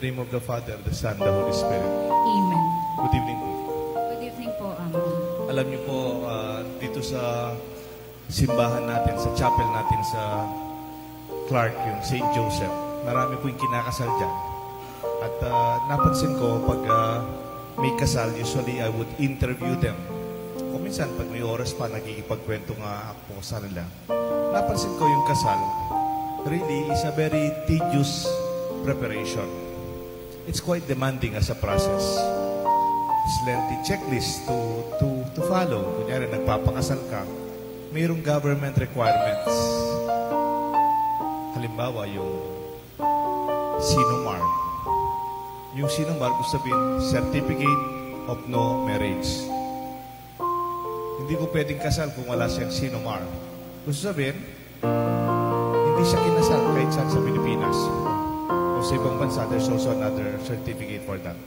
name of the Father, the Son, the Holy Spirit. Amen. Good evening po. Good evening po, Alam niyo po, dito sa simbahan natin, sa chapel natin sa Clark, yung St. Joseph, marami po yung kinakasal dyan. At napansin ko, pag may kasal, usually I would interview them. O minsan, pag may oras pa, nagkikipagkwento nga ako sa nila. Napansin ko yung kasal, really is a very tedious preparation. It's quite demanding as a process. It's lengthy checklist to follow. Kunyari, nagpapakasal ka, mayroong government requirements. Halimbawa, yung Sinumar. Yung Sinumar, gusto sabihin, Certificate of No Marriage. Hindi ko pwedeng kasal kung wala siyang Sinumar. Gusto sabihin, hindi siya kinasal kahit saan sa Pilipinas. O sa ibang bansa, there's also another certificate for that.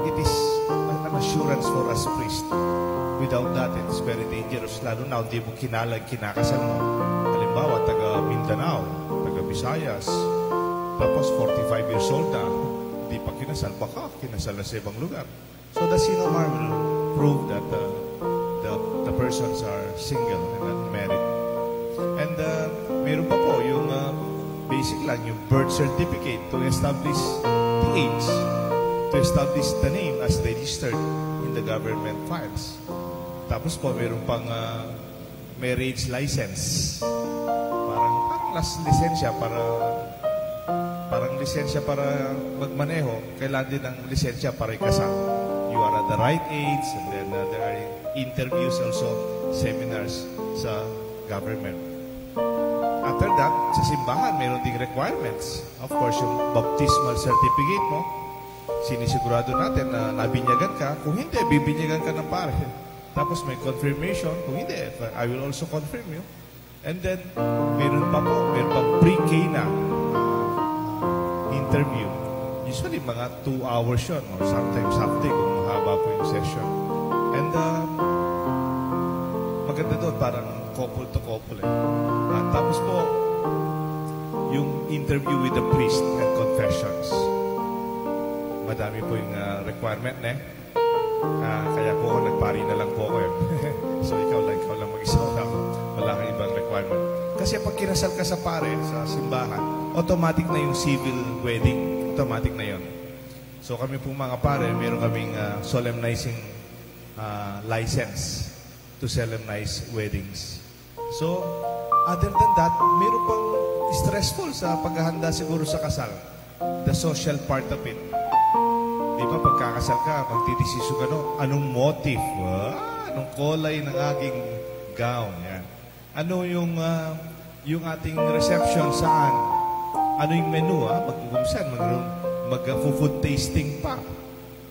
It is an assurance for us priest. Without that, it's very dangerous. Lalo na, hindi mo kinakasal mo. Halimbawa, taga Mindanao, taga Visayas, tapos 45 years old na, hindi pa kinasal, baka kinasal na sa ibang lugar. So the Sinumar will prove that the persons are single and not married. And meron pa po yung basic lang, yung birth certificate to establish the age, to establish the name as registered in the government files. Tapos po, meron pang marriage license. Parang lisensya para magmaneho. Kailangan din ng lisensya para ikasal. You are at the right age, and then there are interviews also, seminars sa government. After that, sa simbahan, mayroon ding requirements. Of course, yung baptismal certificate mo, sinisigurado natin na nabinyagan ka. Kung hindi, bibinyagan ka ng pare. Tapos may confirmation. Kung hindi, I will also confirm you. And then, meron pa pre-K na interview. Usually, mga 2 hours yun, or sometimes half day kung mahaba po yung session. And maganda doon, parang couple to couple. At tapos po, yung interview with the priest and confessions. Madami po yung requirement, kaya po ako, nagpari na lang po ako. So, ikaw lang mag-isa ako. Wala kang ibang requirement. Kasi pag kinasal ka sa pare, sa simbahan, automatic na yung civil wedding. Automatic na yun. So, kami pong mga pare, meron kaming solemnizing license to solemnize weddings. So, other than that, meron pang stressful sa paghahanda siguro sa kasal. The social part of it. Di ba, pagkakasal ka, magdidesisyon ka, anong motif? Anong kulay ng aking gown? Yan. Ano yung ating reception saan? Ano yung menu? Mag-umsan, mag-food tasting pa.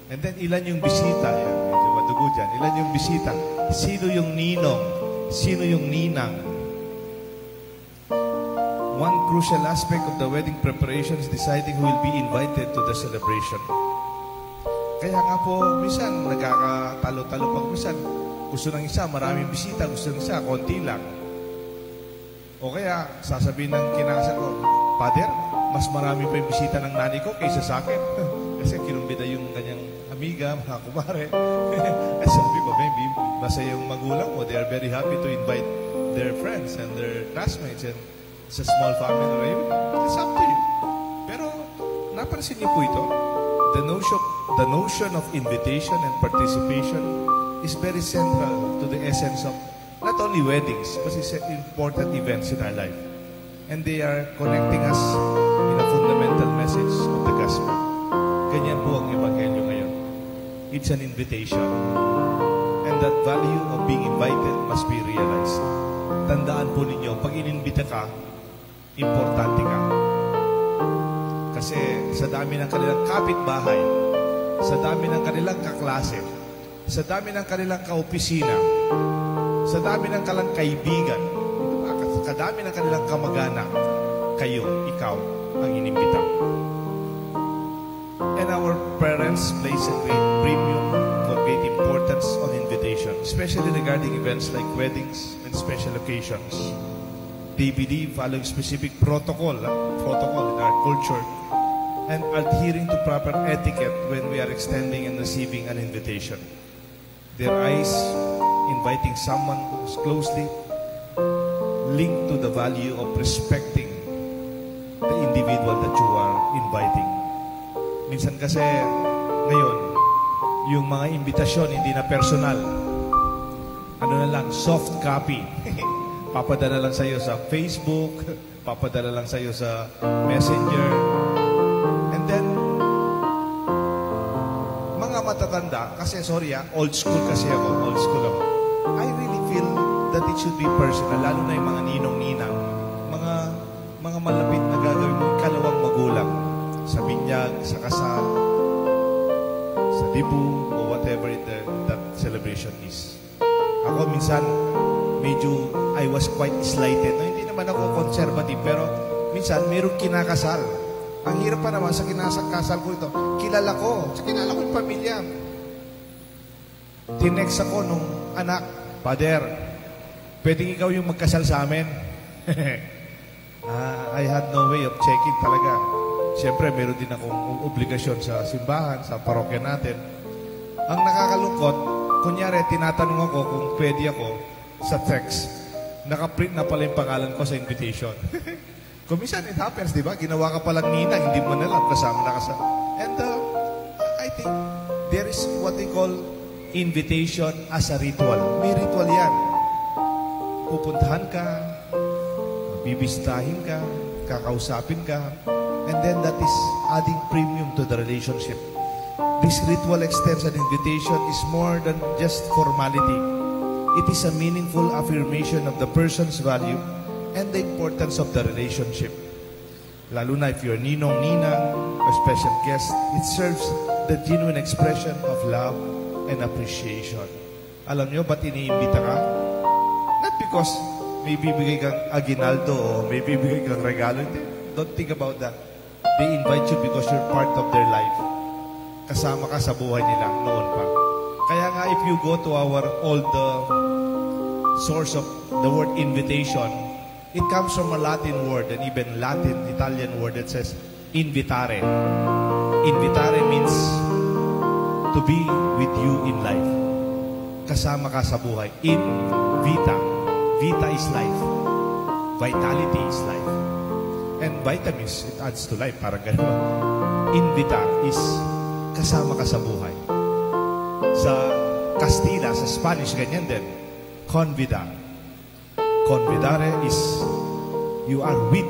And then, ilan yung bisita? Yan, medyo madugo dyan. Ilan yung bisita? Sino yung ninong? Sino yung ninang? One crucial aspect of the wedding preparation is deciding who will be invited to the celebration. Kaya nga po, minsan, nagkakatalo-talo pa. Minsan, gusto ng isa, maraming bisita. Gusto ng isa, konti lang. O kaya, sasabihin ng kinakasal ko, Father, mas marami pa yung bisita ng nanay ko kaysa sa akin. Kasi kinumbida yung kanyang amiga, mga kumare. Sabi ko, maybe, masaya yung magulang mo. They are very happy to invite their friends and their classmates. And it's a small family reunion. It's up to you. Pero, napansin niyo po ito? The notion of invitation and participation is very central to the essence of not only weddings, but it's important events in our life. And they are connecting us in a fundamental message of the gospel. Ganyan po ang Ebanghelyo ngayon. It's an invitation. And that value of being invited must be realized. Tandaan po ninyo, pag inimbita ka, importante ka. Kasi sa dami ng kanilang kapitbahay, sa dami ng kanilang kaklase, sa dami ng kanilang kaopisina, sa dami ng kanilang kaibigan, sa dami ng kanilang kamag-anak, ikaw, ang inimbita. And our parents place a great premium for great importance on invitation, especially regarding events like weddings and special occasions. They believe following specific protocol in our culture and adhering to proper etiquette when we are extending and receiving an invitation. Their eyes inviting someone who's closely linked to the value of respecting the individual that you are inviting. Minsan kasi ngayon, yung mga imbitasyon hindi na personal. Ano na lang, soft copy. Papadala lang sa'yo sa Facebook, papadala lang sa'yo sa Messenger. And then, mga matatanda, kasi sorry old school kasi ako, I really feel that it should be personal, lalo na yung mga ninong-ninang, mga malapit na gagawin mo, ikalawang magulang, sa binyag, sa kasal, sa dibu, o whatever that celebration is. Ako minsan, medyo I was quite slighted. No, hindi naman ako conservative, pero minsan mayroong kinakasal. Ang hirap pa naman sa kinakasal ko ito. Kilala ko yung pamilya. Tinext ako nung anak, Father, pwedeng ikaw yung magkasal sa amin? I had no way of checking talaga. Siyempre, meron din akong obligasyon sa simbahan, sa parokya natin. Ang nakakalungkot, kunyari, tinatanong ako kung pwede ako sa text. Nakaprint na pala yung pangalan ko sa invitation. Kung minsan it happens, di ba? Ginawa ka palang ninang, hindi mo nalang kasama na kasama. And I think there is what they call invitation as a ritual. May ritual yan. Pupuntahan ka, bibisitahin ka, kakausapin ka, and then that is adding premium to the relationship. This ritual extends an invitation is more than just formality. It is a meaningful affirmation of the person's value and the importance of the relationship. Lalo na if you're ninong-ninang or special guest, it serves the genuine expression of love and appreciation. Alam nyo, ba't iniimbita ka? Not because may bibigay kang aginaldo o may bibigay kang regalo. Don't think about that. They invite you because you're part of their life. Kasama ka sa buhay nila noon pa. Kaya nga, if you go to our old source of the word invitation, it comes from a Latin word, and even Italian word that says invitare. Invitare means to be with you in life. Kasama ka sa buhay. In vita. Vita is life. Vitality is life. And vitamins, it adds to life. Parang gano'n. Invita is kasama ka sa buhay. Sa Kastila, sa Spanish, ganyan din. Convida. Convidare is you are with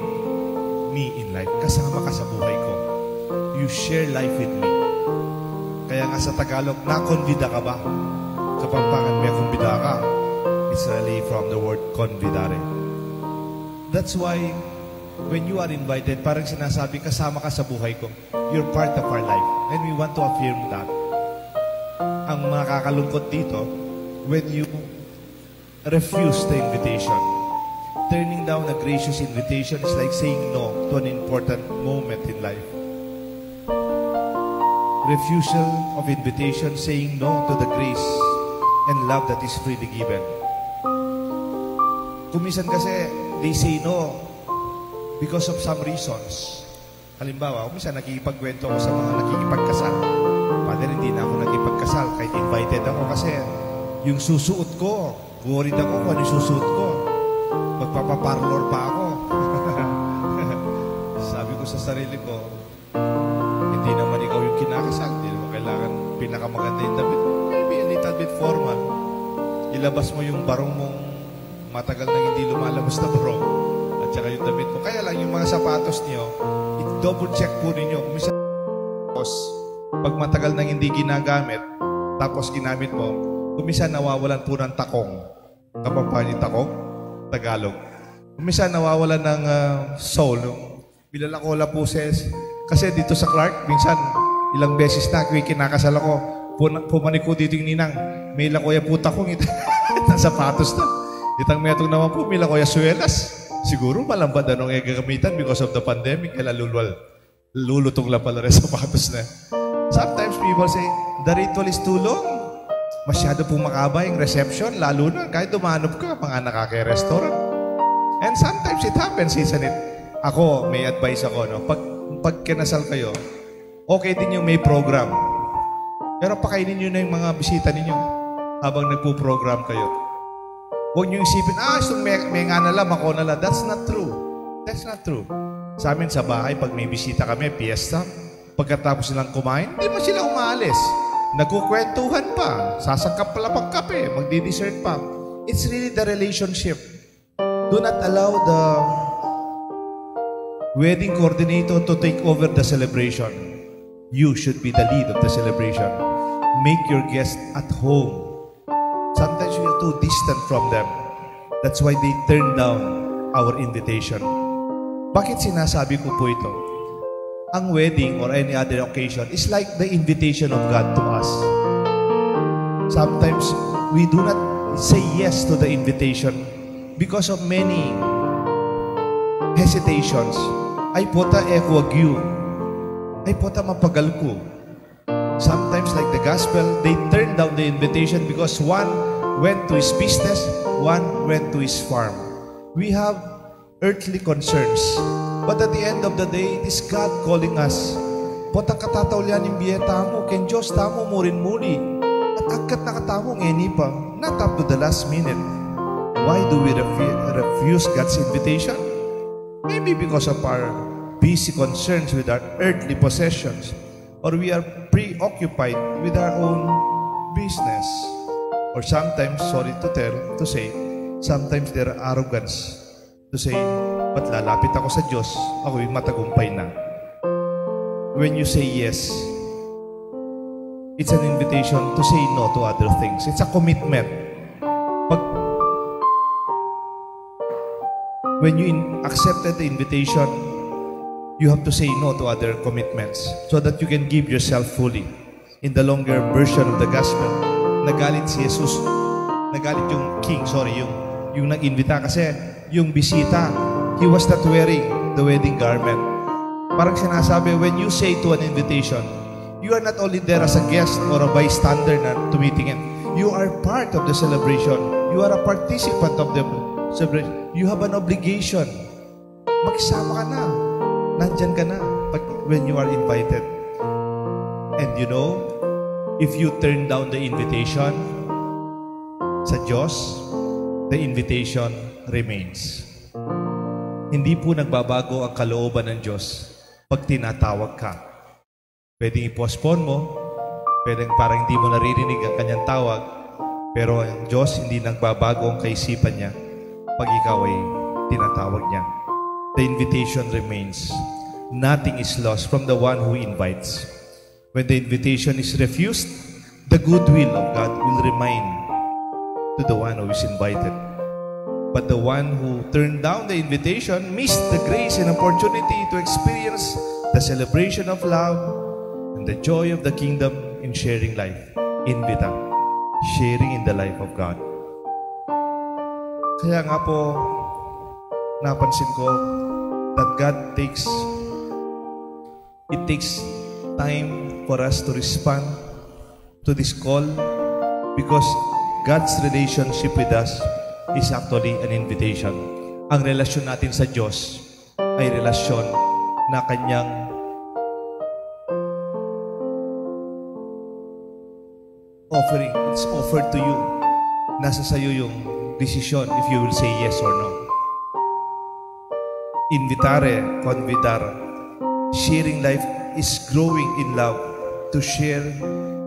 me in life. Kasama ka sa buhay ko. You share life with me. Kaya nga sa Tagalog, na-convida ka ba? Kapampangan may kumbida ka. It's really from the word convidare. That's why when you are invited, parang sinasabi, kasama ka sa buhay ko. You're part of our life. And we want to affirm that. Ang makakalungkot dito, when you refuse the invitation, turning down a gracious invitation is like saying no to an important moment in life. Refusal of invitation, saying no to the grace and love that is freely given. Kumisan kasi, they say no because of some reasons. Halimbawa, kumisan nakikipagkwento ako sa mga nakikipagkasal. Father, hindi na ako nakikipagkasal kahit invited ako kasi yung susuot ko, worried ako kung ano yung susuot ko. Magpapaparlor pa ako. Sabi ko sa sarili ko, hindi naman ikaw yung kinakasal. Hindi naman kailangan pinakamaganda yung damit. Maybe a little bit formal. Ilabas mo yung barong mong matagal nang hindi lumalabas na barong. At saka yung damit mo. Kaya lang yung mga sapatos niyo, i-double check po ninyo. Kung minsan, pag matagal nang hindi ginagamit, tapos ginamit mo, kumisan nawawalan po ng takong. Kapampangan yung takong? Tagalog. Kumisan nawawalan ng soul. Bilalakola po says, kasi dito sa Clark, minsan ilang beses na kinakasal ako, pumanik ko dito yung ninang, may lakoya po takong ito. Sapatos na. Itang metong naman po, may lakoya suelas. Siguro malambad anong gagamitan because of the pandemic, kaya lulutong lang pala rin sapatos na. Sometimes people say, the ritual is too long. Masyado pong makaba yung reception, lalo na kahit dumanop ka, mga nakaka-restaurant. And sometimes it happens, isn't it? Ako, may advice ako, no? Pag kinasal kayo, Okay din yung may program. Pero pakainin nyo na yung mga bisita ninyo habang nagpo-program kayo. Huwag nyo isipin, may nga na lang, ako na lang. That's not true. That's not true. Sa amin sa bahay, pag may bisita kami, piyesta, pagkatapos nilang kumain, hindi pa sila umaalis. Nagkukwentuhan pa, sasangkap pala pagkape, magdi-dessert pa. It's really the relationship. Do not allow the wedding coordinator to take over the celebration. You should be the lead of the celebration. Make your guests at home. Sometimes you're too distant from them. That's why they turn down our invitation. Bakit sinasabi ko po ito? Ang wedding or any other occasion is like the invitation of God to us. Sometimes we do not say yes to the invitation because of many hesitations. Ay pota wagyu. Ay pota mapagal ko. Sometimes like the gospel, they turn down the invitation because one went to his business, one went to his farm. We have earthly concerns. But at the end of the day, it is God calling us. Potang katatawlian yung biyeta mo, ken Diyos tamo mo rin muli. At agkat nakatamo ngeni pa, not up to the last minute. Why do we refuse God's invitation? Maybe because of our busy concerns with our earthly possessions, or we are preoccupied with our own business. Or sometimes, sorry to say, sometimes there are arrogance to say, ba't lalapit ako sa Diyos? Ako'y matagumpay na. When you say yes, it's an invitation to say no to other things. It's a commitment. When you accepted the invitation, you have to say no to other commitments so that you can give yourself fully. In the longer version of the gospel, nagalit si Jesus, nagalit yung king, yung nag-invita kasi yung bisita, he was not wearing the wedding garment. Parang sinasabi, when you say to an invitation, you are not only there as a guest or a bystander na tumitingin. You are part of the celebration. You are a participant of the celebration. You have an obligation. Makisama ka na. Nandyan ka na when you are invited. And you know, if you turn down the invitation sa Diyos, the invitation remains. Hindi po nagbabago ang kalooban ng Diyos pag tinatawag ka. Pwedeng i-postpone mo, pwedeng parang hindi mo naririnig ang kanyang tawag, pero ang Diyos hindi nagbabago ang kaisipan niya pag ikaw ay tinatawag niya. The invitation remains. Nothing is lost from the one who invites. When the invitation is refused, the goodwill of God will remain to the one who is invited. But the one who turned down the invitation missed the grace and opportunity to experience the celebration of love and the joy of the kingdom in sharing life. Invita, sharing in the life of God. Kaya nga po, napansin ko that God takes time for us to respond to this call because God's relationship with us is actually an invitation. Ang relasyon natin sa Diyos ay relasyon na Kanyang offering. It's offered to you. Nasa sayo yung decision if you will say yes or no. Invitare, convidar. Sharing life is growing in love to share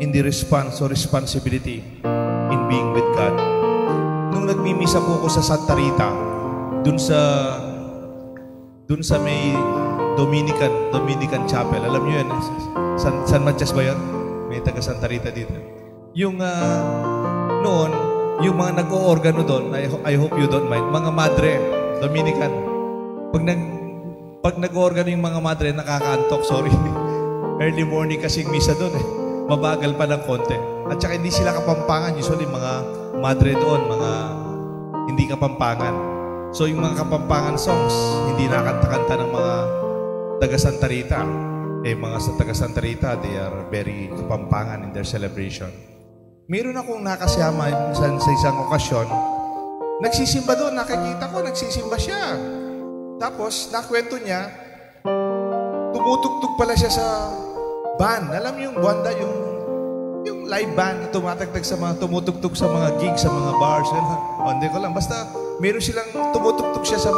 in the response or responsibility in being with God. Nung nagmimisa po ako sa Santa Rita, dun sa may Dominican Chapel. Alam niyo yan, San Matias ba yun? May taga Santa Rita dito. Yung noon, yung mga nag-o-organo doon, I hope you don't mind, mga madre, Dominican. Pag nag-o-organo yung mga madre, nakakaantok, sorry. Early morning kasing misa doon eh. Mabagal pa ng konti. At saka hindi sila Kapampangan. Usually mga madre doon, mga hindi Kapampangan. So yung mga Kapampangan songs, hindi nakanta-kanta ng mga taga Santa Rita. Mga sa taga Santa Rita, they are very Kapampangan in their celebration. Meron akong nakasama sa isang okasyon. Nagsisimba doon, nakikita ko, nagsisimba siya. Tapos, nakwento niya, tumutugtog pala siya sa band. Alam niyo yung banda, yung live band na tumatagtag sa mga, tumutugtog sa mga gigs, sa mga bars. O, hindi ko lang. Basta, meron silang tumutugtog siya sa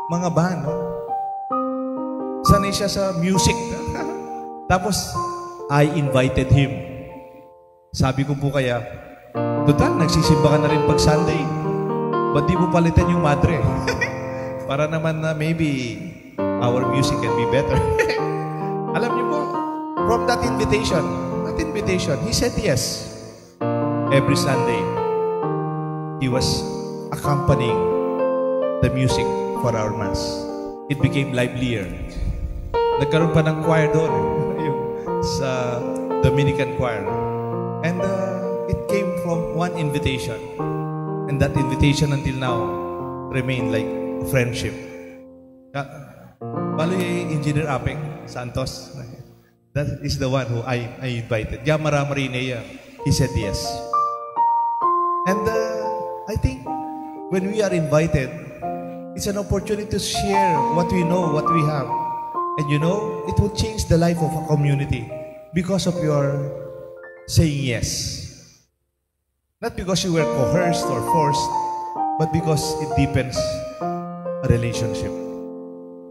mga band. No? Sanay siya sa music. Tapos, I invited him. Sabi ko po kaya, total, nagsisimba ka na rin pag Sunday. Ba't di mo palitan yung madre? Para naman na maybe our music can be better. Alam niyo po, from that invitation, he said yes. Every Sunday, he was accompanying the music for our Mass. It became livelier. Nagkaroon pa ng choir doon, yung sa Dominican choir. And it came from one invitation. And that invitation until now remained like friendship. Bali, Engineer Apeng Santos. That is the one who I invited. Yamara Marinea, he said yes. And I think when we are invited, it's an opportunity to share what we know, what we have. And you know, it will change the life of a community because of your saying yes. Not because you were coerced or forced, but because it deepens a relationship.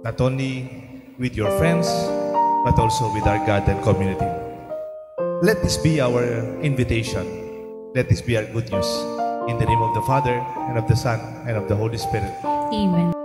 Not only with your friends, but also with our God and community. Let this be our invitation. Let this be our good news. In the name of the Father, and of the Son, and of the Holy Spirit. Amen.